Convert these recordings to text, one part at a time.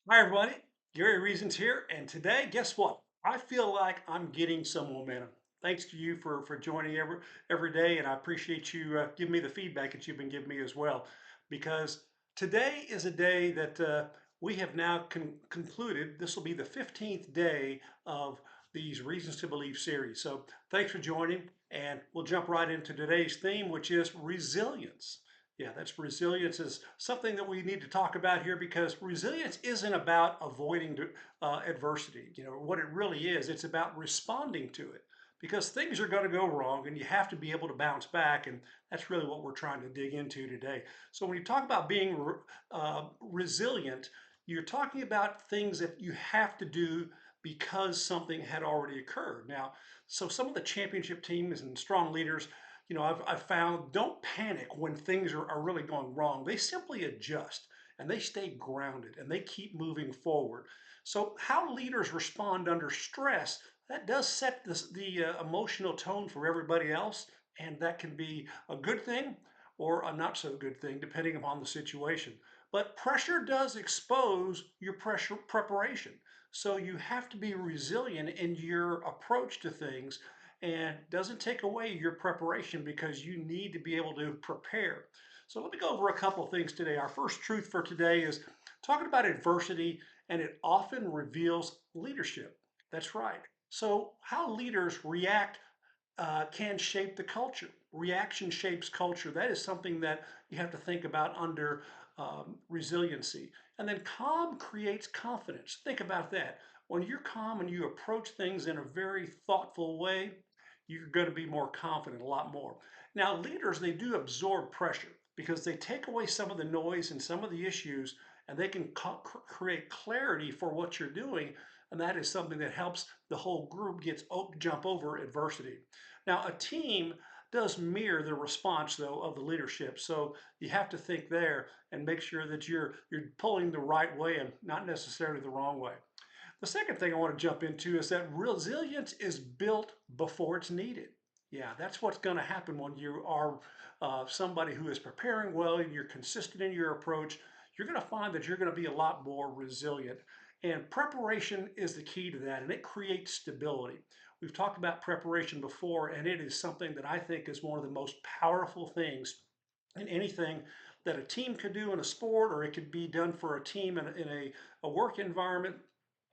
Hi, everybody. Gary Reasons here. And today, guess what? I feel like I'm getting some momentum. Thanks to you for joining every day. And I appreciate you giving me the feedback that you've been giving me as well. Because today is a day that we have now concluded. This will be the 15th day of these Reasons to Believe series. So thanks for joining. And we'll jump right into today's theme, which is resilience. Yeah, that's resilience is something that we need to talk about here because resilience isn't about avoiding adversity. You know, what it really is, it's about responding to it because things are going to go wrong and you have to be able to bounce back. And that's really what we're trying to dig into today. So when you talk about being resilient, you're talking about things that you have to do because something had already occurred. Now, so some of the championship teams and strong leaders, I've found don't panic when things are really going wrong. They simply adjust and they stay grounded and they keep moving forward. So, how leaders respond under stress, that does set the emotional tone for everybody else. And that can be a good thing or a not so good thing, depending upon the situation. But pressure does expose your pressure preparation. So, you have to be resilient in your approach to things and doesn't take away your preparation because you need to be able to prepare. So let me go over a couple of things today. Our first truth for today is talking about adversity, and it often reveals leadership. That's right. So how leaders react can shape the culture. Reaction shapes culture. That is something that you have to think about under resiliency. And then calm creates confidence. Think about that. When you're calm and you approach things in a very thoughtful way, you're going to be more confident, a lot more. Now, leaders, they do absorb pressure because they take away some of the noise and some of the issues, and they can create clarity for what you're doing. And that is something that helps the whole group jump over adversity. Now, a team does mirror the response, though, of the leadership. So you have to think there and make sure that you're pulling the right way and not necessarily the wrong way. The second thing I want to jump into is that resilience is built before it's needed. Yeah, that's what's going to happen when you are somebody who is preparing well and you're consistent in your approach. You're going to find that you're going to be a lot more resilient. And preparation is the key to that, and it creates stability. We've talked about preparation before, and it is something that I think is one of the most powerful things in anything that a team could do in a sport, or it could be done for a team in a work environment.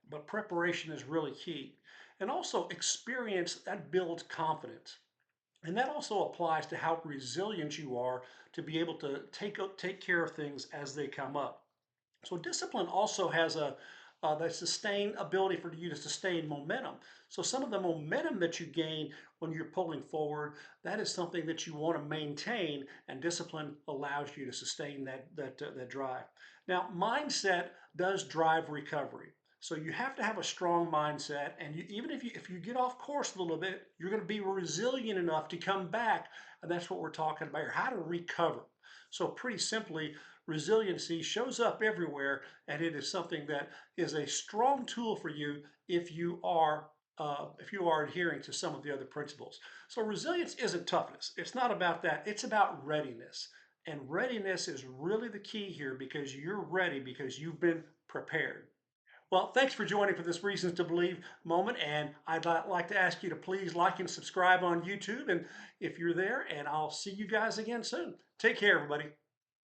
But preparation is really key. And also experience that builds confidence. And that also applies to how resilient you are to be able to take care of things as they come up. So discipline also has that sustain ability for you to sustain momentum. So some of the momentum that you gain when you're pulling forward, that is something that you want to maintain, and discipline allows you to sustain that drive. Now, mindset does drive recovery. So you have to have a strong mindset, and even if you get off course a little bit, you're going to be resilient enough to come back, and that's what we're talking about here: how to recover. So pretty simply, resiliency shows up everywhere, and it is something that is a strong tool for you if you are adhering to some of the other principles. So resilience isn't toughness. It's not about that. It's about readiness. And readiness is really the key here because you're ready because you've been prepared. Well, thanks for joining for this Reasons to Believe moment. And I'd like to ask you to please like and subscribe on YouTube. And if you're there, and I'll see you guys again soon. Take care, everybody.